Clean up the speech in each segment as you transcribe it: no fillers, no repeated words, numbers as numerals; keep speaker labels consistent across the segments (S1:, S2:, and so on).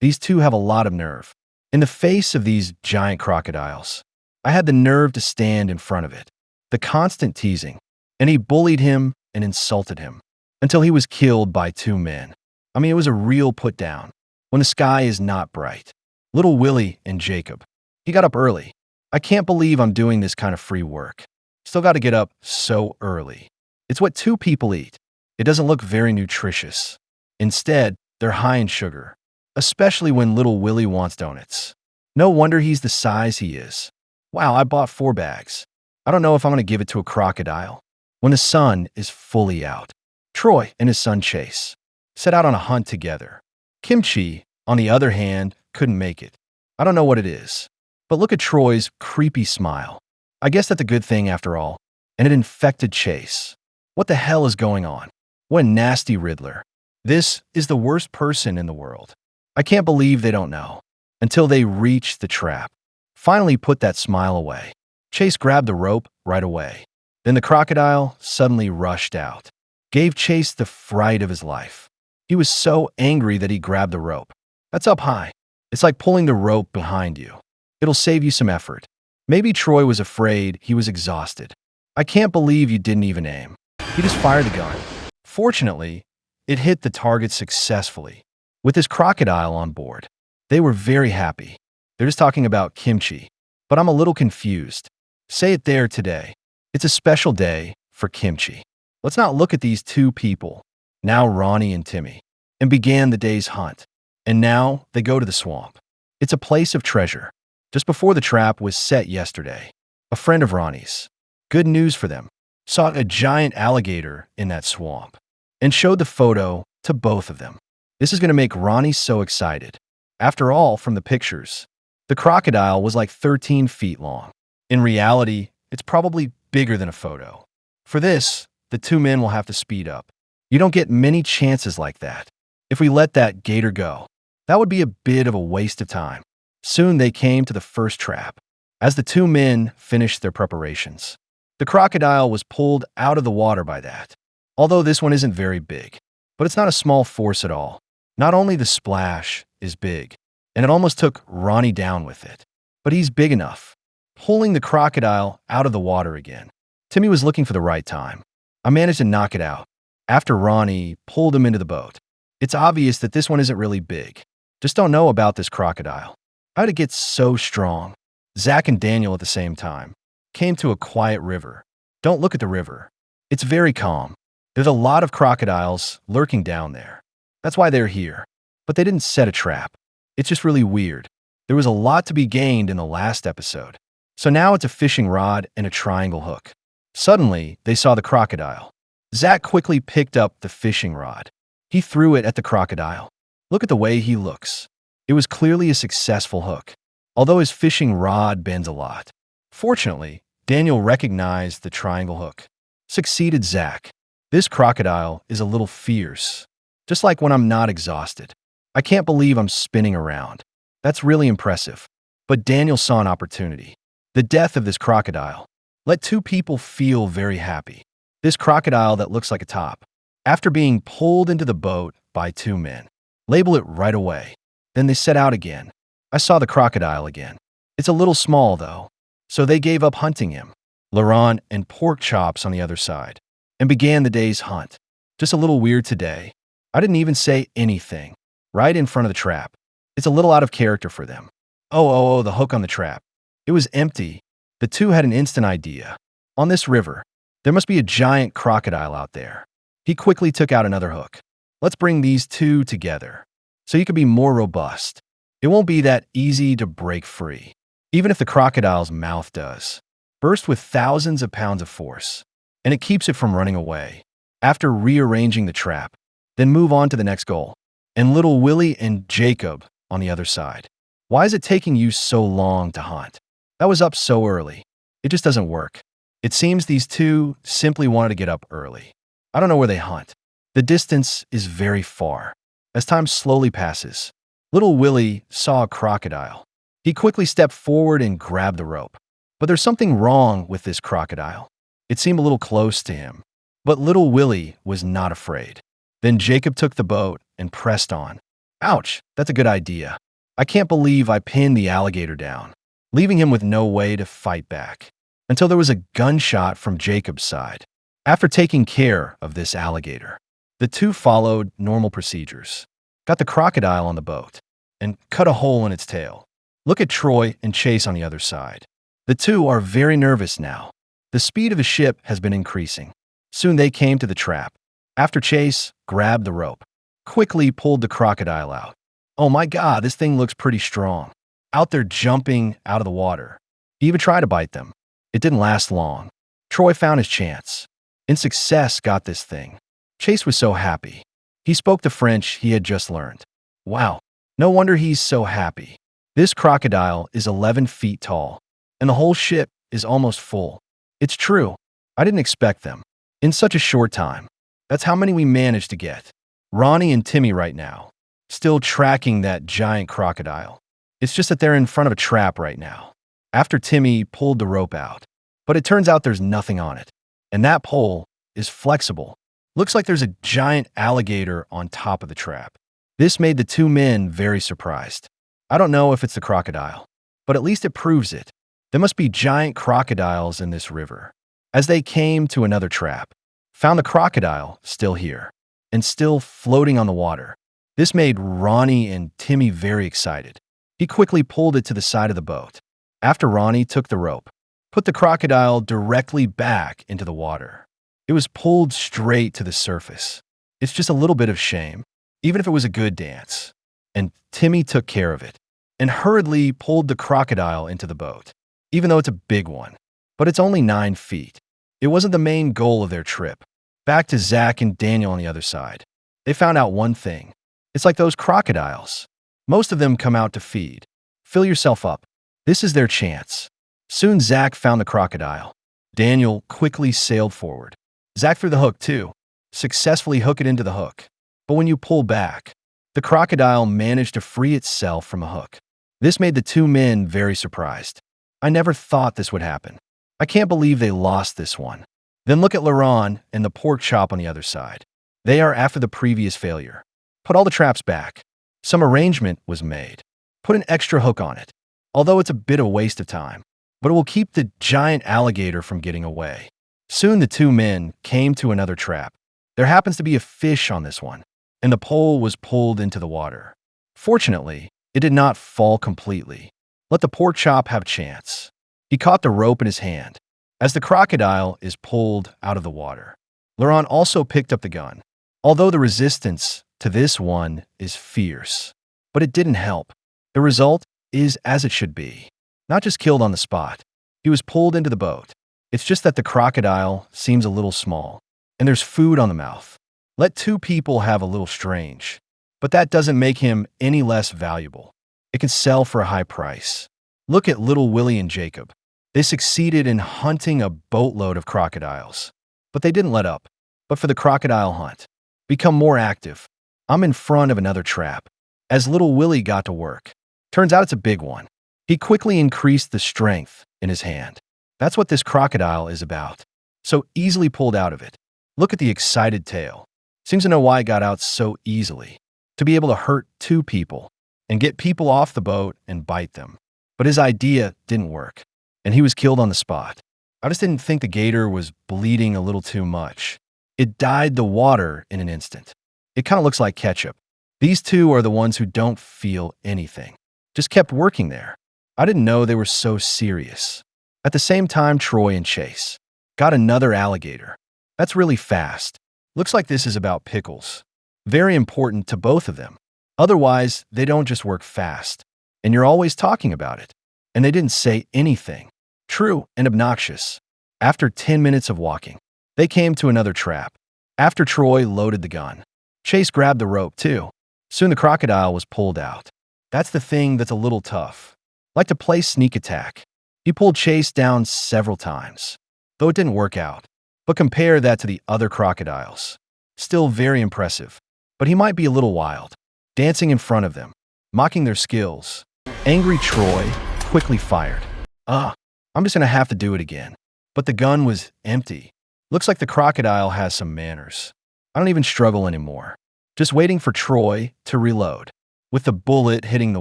S1: These two have a lot of nerve. In the face of these giant crocodiles, I had the nerve to stand in front of it. The constant teasing, and he bullied him and insulted him until he was killed by two men. I mean, it was a real put down. When the sky is not bright. Little Willie and Jacob. He got up early. I can't believe I'm doing this kind of free work. Still got to get up so early. It's what two people eat. It doesn't look very nutritious. Instead, they're high in sugar, especially when little Willie wants donuts. No wonder he's the size he is. Wow, I bought 4 bags. I don't know if I'm going to give it to a crocodile. When the sun is fully out, Troy and his son Chase set out on a hunt together. Kimchi, on the other hand, couldn't make it. I don't know what it is. But look at Troy's creepy smile. I guess that's a good thing after all. And it infected Chase. What the hell is going on? What a nasty Riddler. This is the worst person in the world. I can't believe they don't know. Until they reach the trap. Finally put that smile away. Chase grabbed the rope right away. Then the crocodile suddenly rushed out. Gave Chase the fright of his life. He was so angry that he grabbed the rope. That's up high. It's like pulling the rope behind you. It'll save you some effort. Maybe Troy was afraid he was exhausted. I can't believe you didn't even aim. He just fired the gun. Fortunately, it hit the target successfully. With his crocodile on board, they were very happy. They're just talking about kimchi, but I'm a little confused. Say it there today. It's a special day for kimchi. Let's not look at these two people, now Ronnie and Timmy, and began the day's hunt. And now they go to the swamp. It's a place of treasure. Just before the trap was set yesterday, a friend of Ronnie's, good news for them, saw a giant alligator in that swamp and showed the photo to both of them. This is going to make Ronnie so excited. After all, from the pictures, the crocodile was like 13 feet long. In reality, it's probably bigger than a photo. For this, the two men will have to speed up. You don't get many chances like that. If we let that gator go, that would be a bit of a waste of time. Soon they came to the first trap. As the two men finished their preparations, the crocodile was pulled out of the water by that. Although this one isn't very big, but it's not a small force at all. Not only the splash is big, and it almost took Ronnie down with it, but he's big enough, pulling the crocodile out of the water again. Timmy was looking for the right time. I managed to knock it out after Ronnie pulled him into the boat. It's obvious that this one isn't really big. Just don't know about this crocodile. How did it get so strong? Zach and Daniel at the same time came to a quiet river. Don't look at the river. It's very calm. There's a lot of crocodiles lurking down there. That's why they're here. But they didn't set a trap. It's just really weird. There was a lot to be gained in the last episode. So now it's a fishing rod and a triangle hook. Suddenly, they saw the crocodile. Zach quickly picked up the fishing rod. He threw it at the crocodile. Look at the way he looks. It was clearly a successful hook, although his fishing rod bends a lot. Fortunately, Daniel recognized the triangle hook. Succeeded Zach. This crocodile is a little fierce, just like when I'm not exhausted. I can't believe I'm spinning around. That's really impressive. But Daniel saw an opportunity. The death of this crocodile. Let two people feel very happy. This crocodile that looks like a top. After being pulled into the boat by two men. Label it right away. Then they set out again. I saw the crocodile again. It's a little small, though, so they gave up hunting him. Laurent and Pork Chops on the other side, and began the day's hunt. Just a little weird today. I didn't even say anything. Right in front of the trap. It's a little out of character for them. Oh, the hook on the trap. It was empty. The two had an instant idea. On this river, there must be a giant crocodile out there. He quickly took out another hook. Let's bring these two together, so you can be more robust. It won't be that easy to break free, even if the crocodile's mouth does. Burst with thousands of pounds of force, and it keeps it from running away. After rearranging the trap, then move on to the next goal. And little Willie and Jacob on the other side. Why is it taking you so long to hunt? That was up so early. It just doesn't work. It seems these two simply wanted to get up early. I don't know where they hunt. The distance is very far. As time slowly passes, little Willie saw a crocodile. He quickly stepped forward and grabbed the rope. But there's something wrong with this crocodile. It seemed a little close to him. But little Willie was not afraid. Then Jacob took the boat and pressed on. Ouch, that's a good idea. I can't believe I pinned the alligator down, leaving him with no way to fight back. Until there was a gunshot from Jacob's side. After taking care of this alligator, the two followed normal procedures. Got the crocodile on the boat and cut a hole in its tail. Look at Troy and Chase on the other side. The two are very nervous now. The speed of the ship has been increasing. Soon they came to the trap. After Chase grabbed the rope, quickly pulled the crocodile out. Oh my God, this thing looks pretty strong. Out there jumping out of the water. He even tried to bite them. It didn't last long. Troy found his chance. In success, got this thing. Chase was so happy. He spoke the French he had just learned. Wow, no wonder he's so happy. This crocodile is 11 feet tall, and the whole ship is almost full. It's true. I didn't expect them. In such a short time. That's how many we managed to get. Ronnie and Timmy right now, still tracking that giant crocodile. It's just that they're in front of a trap right now. After Timmy pulled the rope out. But it turns out there's nothing on it. And that pole is flexible. Looks like there's a giant alligator on top of the trap. This made the two men very surprised. I don't know if it's the crocodile, but at least it proves it. There must be giant crocodiles in this river. As they came to another trap, found the crocodile still here and still floating on the water. This made Ronnie and Timmy very excited. He quickly pulled it to the side of the boat. After Ronnie took the rope, put the crocodile directly back into the water. It was pulled straight to the surface. It's just a little bit of shame, even if it was a good dance. And Timmy took care of it and hurriedly pulled the crocodile into the boat, even though it's a big one. But it's only 9 feet. It wasn't the main goal of their trip. Back to Zach and Daniel on the other side. They found out one thing. It's like those crocodiles. Most of them come out to feed. Fill yourself up. This is their chance. Soon Zach found the crocodile. Daniel quickly sailed forward. Zach threw the hook too. Successfully hook it into the hook. But when you pull back, the crocodile managed to free itself from a hook. This made the two men very surprised. I never thought this would happen. I can't believe they lost this one. Then look at Laurent and the pork chop on the other side. They are after the previous failure. Put all the traps back. Some arrangement was made. Put an extra hook on it. Although it's a bit of a waste of time, but it will keep the giant alligator from getting away. Soon the two men came to another trap. There happens to be a fish on this one, and the pole was pulled into the water. Fortunately, it did not fall completely. Let the pork chop have a chance. He caught the rope in his hand as the crocodile is pulled out of the water. Laurent also picked up the gun, although the resistance to this one is fierce. But it didn't help. The result is as it should be. Not just killed on the spot. He was pulled into the boat. It's just that the crocodile seems a little small, and there's food on the mouth. Let two people have a little strange, but that doesn't make him any less valuable. It can sell for a high price. Look at little Willie and Jacob. They succeeded in hunting a boatload of crocodiles, but they didn't let up. But for the crocodile hunt, become more active. I'm in front of another trap. As little Willie got to work, turns out it's a big one. He quickly increased the strength in his hand. That's what this crocodile is about. So easily pulled out of it. Look at the excited tail. Seems to know why it got out so easily. To be able to hurt two people and get people off the boat and bite them. But his idea didn't work, and he was killed on the spot. I just didn't think the gator was bleeding a little too much. It dyed the water in an instant. It kind of looks like ketchup. These two are the ones who don't feel anything. Just kept working there. I didn't know they were so serious. At the same time, Troy and Chase got another alligator. That's really fast. Looks like this is about pickles. Very important to both of them. Otherwise, they don't just work fast. And you're always talking about it. And they didn't say anything. True and obnoxious. After 10 minutes of walking, they came to another trap. After Troy loaded the gun, Chase grabbed the rope too. Soon the crocodile was pulled out. That's the thing that's a little tough. Like to play sneak attack. He pulled Chase down several times, though it didn't work out. But compare that to the other crocodiles. Still very impressive, but he might be a little wild. Dancing in front of them, mocking their skills. Angry Troy quickly fired. I'm just gonna have to do it again. But the gun was empty. Looks like the crocodile has some manners. I don't even struggle anymore. Just waiting for Troy to reload. with the bullet hitting the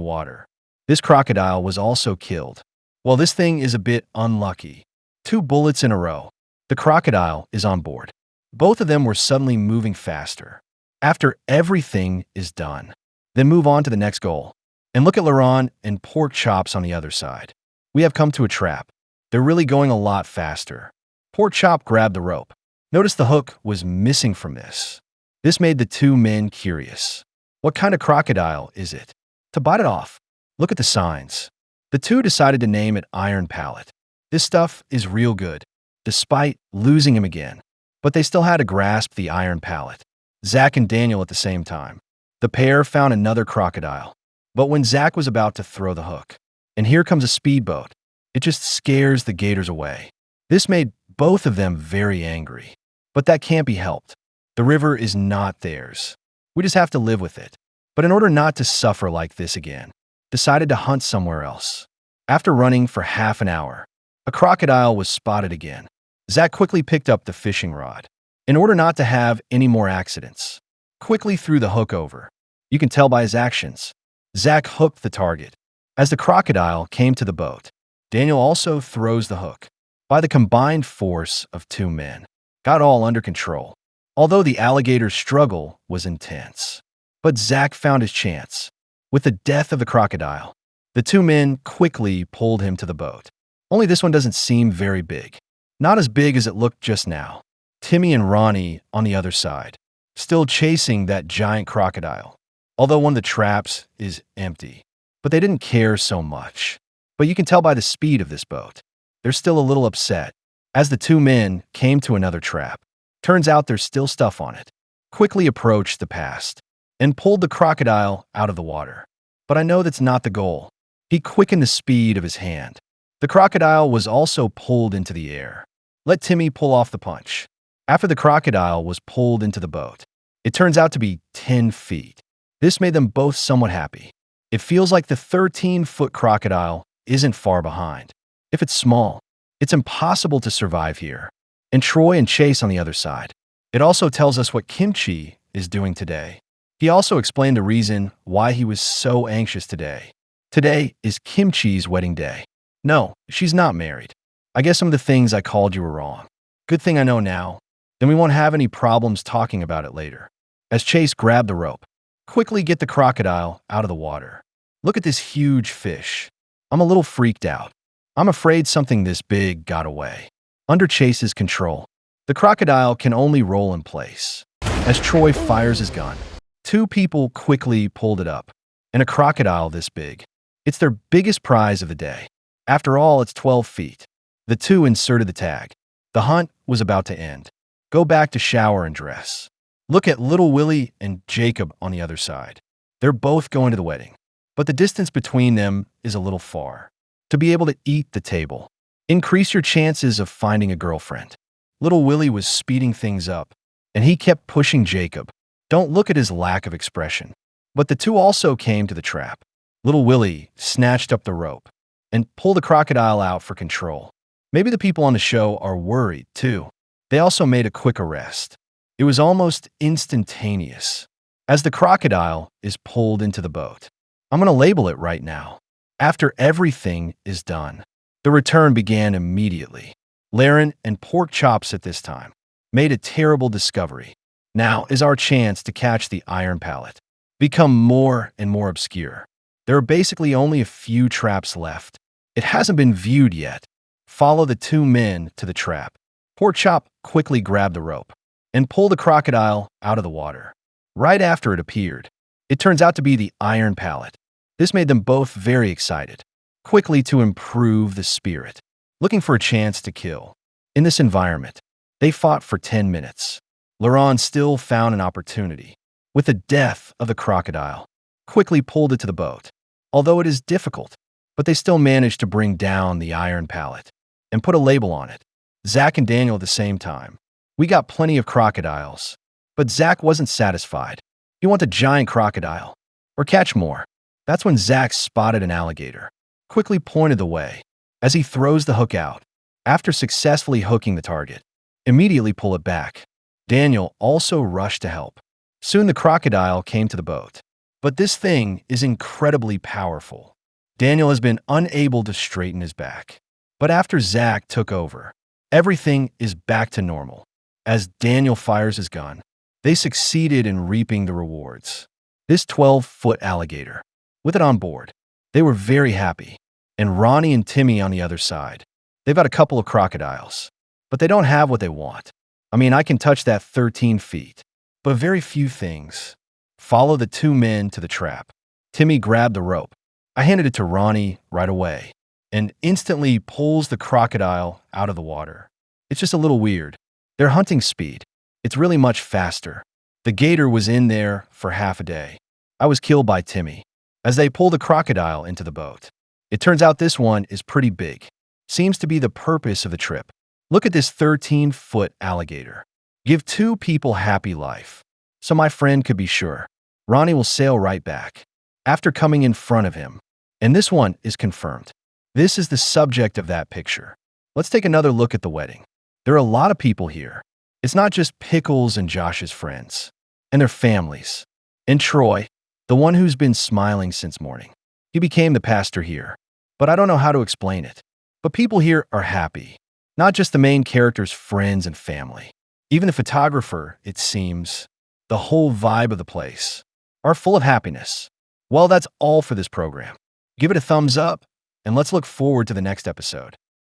S1: water. This crocodile was also killed. Well, this thing is a bit unlucky. 2 bullets in a row. The crocodile is on board. Both of them were suddenly moving faster. After everything is done, then move on to the next goal. And look at Laurent and pork chops on the other side. We have come to a trap. They're really going a lot faster. Pork chop grabbed the rope. Notice the hook was missing from this. This made the 2 men curious. What kind of crocodile is it? To bite it off, look at the signs. The 2 decided to name it Iron Palate. This stuff is real good, despite losing him again. But they still had to grasp the Iron Palate. Zach and Daniel at the same time. The pair found another crocodile. But when Zach was about to throw the hook, and here comes a speedboat, it just scares the gators away. This made both of them very angry. But that can't be helped. The river is not theirs. We just have to live with it. But in order not to suffer like this again, decided to hunt somewhere else. After running for half an hour, a crocodile was spotted again. Zach quickly picked up the fishing rod. In order not to have any more accidents, quickly threw the hook over. You can tell by his actions. Zach hooked the target. As the crocodile came to the boat, Daniel also throws the hook. By the combined force of 2 men, got all under control. Although the alligator's struggle was intense. But Zach found his chance. With the death of the crocodile, the 2 men quickly pulled him to the boat. Only this one doesn't seem very big. Not as big as it looked just now. Timmy and Ronnie on the other side, still chasing that giant crocodile. Although one of the traps is empty. But they didn't care so much. But you can tell by the speed of this boat. They're still a little upset. As the 2 men came to another trap, turns out there's still stuff on it. Quickly approached the past and pulled the crocodile out of the water. But I know that's not the goal. He quickened the speed of his hand. The crocodile was also pulled into the air. Let Timmy pull off the punch. After the crocodile was pulled into the boat, it turns out to be 10 feet. This made them both somewhat happy. It feels like the 13-foot crocodile isn't far behind. If it's small, it's impossible to survive here. And Troy and Chase on the other side. It also tells us what Kimchi is doing today. He also explained the reason why he was so anxious today. Today is Kimchi's wedding day. No, she's not married. I guess some of the things I called you were wrong. Good thing I know now. Then we won't have any problems talking about it later. As Chase grabbed the rope, quickly get the crocodile out of the water. Look at this huge fish. I'm a little freaked out. I'm afraid something this big got away. Under Chase's control, the crocodile can only roll in place. As Troy fires his gun, 2 people quickly pulled it up. And a crocodile this big. It's their biggest prize of the day. After all, it's 12 feet. The 2 inserted the tag. The hunt was about to end. Go back to shower and dress. Look at little Willie and Jacob on the other side. They're both going to the wedding. But the distance between them is a little far. To be able to eat the table, increase your chances of finding a girlfriend. Little Willie was speeding things up, and he kept pushing Jacob. Don't look at his lack of expression. But the 2 also came to the trap. Little Willie snatched up the rope and pulled the crocodile out for control. Maybe the people on the show are worried, too. They also made a quick arrest. It was almost instantaneous. As the crocodile is pulled into the boat. I'm going to label it right now. After everything is done, the return began immediately. Laren and pork chops at this time made a terrible discovery. Now is our chance to catch the Iron Palate. Become more and more obscure. There are basically only a few traps left. It hasn't been viewed yet. Follow the 2 men to the trap. Pork chop quickly grabbed the rope and pulled the crocodile out of the water. Right after it appeared, it turns out to be the Iron Palate. This made them both very excited, quickly to improve the spirit, looking for a chance to kill. In this environment, they fought for 10 minutes. Laurent still found an opportunity. With the death of the crocodile, quickly pulled it to the boat. Although it is difficult, but they still managed to bring down the Iron Palate and put a label on it. Zach and Daniel at the same time. We got plenty of crocodiles, but Zach wasn't satisfied. He wanted a giant crocodile, or catch more. That's when Zach spotted an alligator, quickly pointed the way. As he throws the hook out, after successfully hooking the target, immediately pull it back. Daniel also rushed to help. Soon the crocodile came to the boat. But this thing is incredibly powerful. Daniel has been unable to straighten his back. But after Zach took over, everything is back to normal. As Daniel fires his gun, they succeeded in reaping the rewards. This 12-foot alligator, with it on board, they were very happy. And Ronnie and Timmy on the other side, they've got a couple of crocodiles, but they don't have what they want. I mean, I can touch that 13 feet, but very few things. Follow the two men to the trap. Timmy grabbed the rope. I handed it to Ronnie right away and instantly pulls the crocodile out of the water. It's just a little weird. Their hunting speed, it's really much faster. The gator was in there for half a day. I was killed by Timmy as they pull the crocodile into the boat. It turns out this one is pretty big. Seems to be the purpose of the trip. Look at this 13-foot alligator. Give two people happy life. So my friend could be sure. Ronnie will sail right back after coming in front of him. And this one is confirmed. This is the subject of that picture. Let's take another look at the wedding. There are a lot of people here. It's not just Pickles and Josh's friends and their families. And Troy, the one who's been smiling since morning. He became the pastor here. But I don't know how to explain it. But people here are happy. Not just the main character's friends and family. Even the photographer, it seems, the whole vibe of the place, are full of happiness. Well, that's all for this program. Give it a thumbs up, and let's look forward to the next episode.